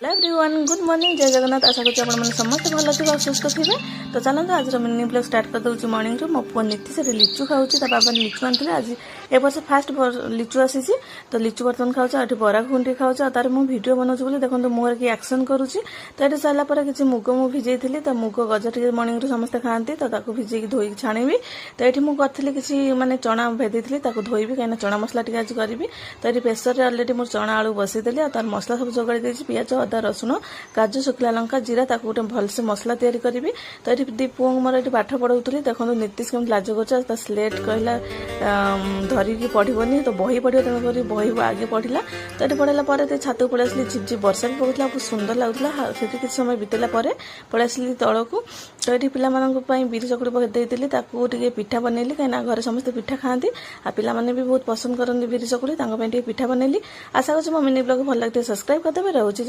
Hello everyone, good morning, जय जगन्नाथ। आशा करছি ଆପଣ ମାନେ ସମସ୍ତେ ଭଲ ଥିବେ ଆଉ ସୁସ୍ଥ ଥିବେ। ତ ଚାଲନ୍ତୁ ଆଜିର ମିନି ବ୍ଲଗ ଷ୍ଟାର୍ଟ କରିଦେଉଛି ମର୍ଣ୍ଣିଂରୁ। ମୋ ପୁଅ ନୀତି ସେଠି ଲିଚୁ ଖାଉଛି, ତା ବାବା ଲିଚୁ ଆଣିଥିଲେ। ଆଜି ଏ ବର୍ଷ ଫାଷ୍ଟ ଲିଚୁ ଆସିଛି, ତ ଲିଚୁ ବର୍ତ୍ତମାନ ଖାଉଛି। ଆଉ ଏଠି ବରା ଘୁଗୁନି ଖାଉଛି। ଆଉ ତାର ମୁଁ ଭିଡ଼ିଓ ବନାଉଛି ବୋଲି ଦେଖନ୍ତୁ ମୁହଁରେ କି ଆକ୍ସନ୍ କରୁଛି। ତ ଏଠି ସାରିଲା ପରେ କିଛି ମୁଗ ମୁଁ ଭିଜେଇଥିଲି, ତ ମୁଗ ଗଜା ଟିକେ ମର୍ଣ୍ଣିଂରୁ ସମସ୍ତେ ଖାଆନ୍ତି, ତ ତାକୁ ଭିଜେଇକି ଧୋଇକି ଛାଣିବି। ତ ଏଠି ମୁଁ କରିଥିଲି କିଛି ମାନେ ଚଣା ଭେଦେଇଥିଲି, ତାକୁ ଧୋଇବି କାହିଁକିନା ଚଣା ମସଲା ଟିକେ ଆଜି କରିବି। ତ ଏଠି ପ୍ରେସରରେ ଅଲରେଡ଼ି ମୁଁ ଚଣା ଆଳୁ ବସେଇଦେଲି, ଆଉ ତାର ମସଲା ସବୁ ଯୋଗାଡ଼ି ଦେଇଛି। ପିଆଜ, ଅଦା, ରସୁଣ, କାଜୁ, ଶୁଖିଲା ଲଙ୍କା, ଜିରା, ତାକୁ ଗୋଟେ ଭଲସେ ମସଲା ତିଆରି କରିବି। ତ ଏଠି ଦି ପୁଅଙ୍କୁ ମୋର ଏଠି ପାଠ ପଢ଼ାଉଥିଲି। ଦେଖନ୍ତୁ ନୀତିଶ କେମିତି ଲାଜ କରୁଛି। ତା ସ୍ଲେଟ୍ କହିଲା ଧରିକି ପଢ଼ିବନି, ତ ବହି ପଢ଼ିବ, ତେଣୁକରି ବହି ଆଗେ ପଢ଼ିଲା। ତ ଏଠି ପଢ଼ିଲା ପରେ ଛାତକୁ ପଳେଇ ଆସିଲି। ଝିପଝିପ ବର୍ଷା ବି ପଡ଼ୁଥିଲା, ବହୁତ ସୁନ୍ଦର ଲାଗୁଥିଲା। ସେଠି କିଛି ସମୟ ବିତେଇଲା ପରେ ପଳେଇ ଆସିଲି ତଳକୁ। ତ ଏଠି ପିଲାମାନଙ୍କ ପାଇଁ ବିରି ଚକୁଳି ଦେଇଥିଲି, ତାକୁ ଟିକେ ପିଠା ବନେଇଲି, କାହିଁକିନା ଘରେ ସମସ୍ତେ ପିଠା ଖାଆନ୍ତି। ଆଉ ପିଲାମାନେ ବି ବହୁତ ପସନ୍ଦ କରନ୍ତି ବିରି ଚକୁଳି, ତାଙ୍କ ପାଇଁ ଟିକେ ପିଠା ବନେଇଲି। ଆଶା କରୁଛି ମୋ ମିନି ବ୍ଲଗ ଭଲ ଲାଗିଥିବ। ସବସ୍କ୍ରାଇବ୍ କରିଦେବେ। ରହୁଛି।